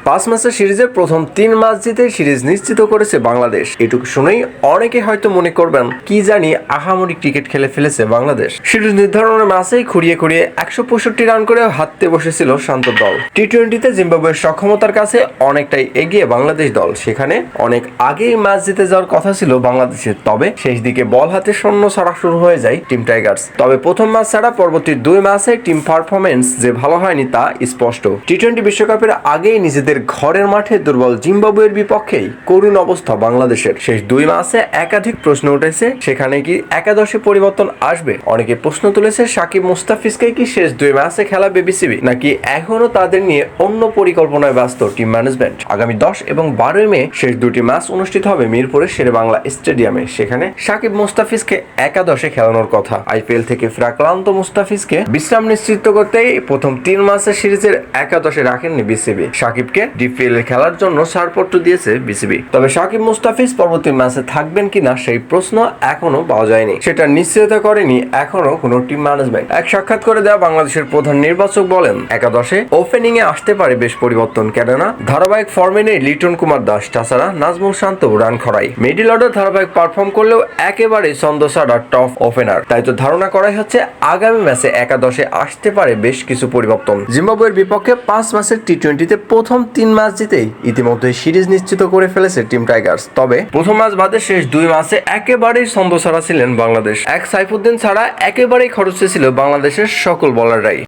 5 ম্যাচের সিরিজের প্রথম 3 ম্যাচ জিতে সিরিজ নিশ্চিত করেছে বাংলাদেশ। এটুকু শুনেই অনেকে হয়তো মনে করবেন কি জানি আহামরি ক্রিকেট খেলে ফেলেছে বাংলাদেশ। সিরিজ নির্ধারণের ম্যাচেই খুঁড়িয়ে 165 রান করে হারতে বসেছিল শান্ত দল। টি-20তে জিম্বাবুয়ের সক্ষমতার কাছে অনেকটাই এগিয়ে বাংলাদেশ দল। সেখানে অনেক আগেই ম্যাচ জিতে যাওয়ার কথা ছিল বাংলাদেশের, তবে শেষ দিকে বল হাতে শূন্য ছাড়া শুরু হয়ে যায় টিম টাইগার্স। তবে প্রথম ম্যাচ ছাড়া পরবর্তী 2 ম্যাচে টিম পারফরমেন্স যে ভালো হয়নি তা স্পষ্ট। টি-20 বিশ্বকাপের আগেই নিজেদের ঘরের মাঠে দুর্বল জিম্বাবুয়ের বিপক্ষেই করুণ অবস্থা বাংলাদেশের। শেষ 2 ম্যাচে একাধিক প্রশ্ন উঠেছে, সেখানে কি একাদশে পরিবর্তন আসবে? অনেকে প্রশ্ন তুলেছে সাকিব মুস্তাফিজকে কি শেষ 2 ম্যাচে খেলাবে বিসিবি, নাকি এখনো তাদের নিয়ে অন্য পরিকল্পনায় ব্যস্ত টিম ম্যানেজমেন্ট। আগামী 10 এবং 12 মে শেষ 2টি ম্যাচ অনুষ্ঠিত হবে মিরপুরের শেরেবাংলা স্টেডিয়ামে। সেখানে সাকিব মুস্তাফিজকে একাদশে খেলানোর কথা। আইপিএল থেকে ফেরা ক্লান্ত মুস্তাফিজকে বিশ্রাম নিশ্চিত করতেই প্রথম 3 ম্যাচের সিরিজের একাদশে রাখেননি বিসিবি। সাকিবকে ডিপিএল এ খেলার জন্য ছাড়পত্র দিয়েছে বিসিবি। তবে সাকিব মুস্তাফিজ পরবর্তী ম্যাচে থাকবেন কিনা সেই প্রশ্ন এখনো পাওয়া যায়নি। সেটা নিশ্চিত করেনি এখনো কোনো টিম ম্যানেজমেন্ট। এক সাক্ষাৎ করে দেওয়া বাংলাদেশের প্রধান নির্বাচক বলেন, একাদশে ওপেনিং এ আসতে পারে বেশ পরিবর্তন, কেননা ধারাবাহিক ফর্মে নেই লিটন কুমার দাস, তাছাড়া নাজমুল শান্ত রান খরাই। মিডল অর্ডার ধারাবাহিক পারফর্ম করলেও একেবারে ছন্দ ছাড়া টপ ওপেনার। তাই তো ধারণা করাই হচ্ছে আগামী ম্যাচে একাদশে আসতে পারে বেশ কিছু পরিবর্তন। জিম্বাবুয়ের বিপক্ষে 5 ম্যাচের টি-20তে প্রথম 3 ম্যাচ জিতেই ইতিমধ্যে সিরিজ নিশ্চিত করে ফেলেছে টিম টাইগার্স। তবে প্রথম ম্যাচ বাদে শেষ 2 ম্যাচে একেবারেই ছন্দ ছাড়া ছিলেন বাংলাদেশ। এক সাইফুদ্দিন ছাড়া একেবারেই খরচে ছিল বাংলাদেশের সকল বোলাররাই।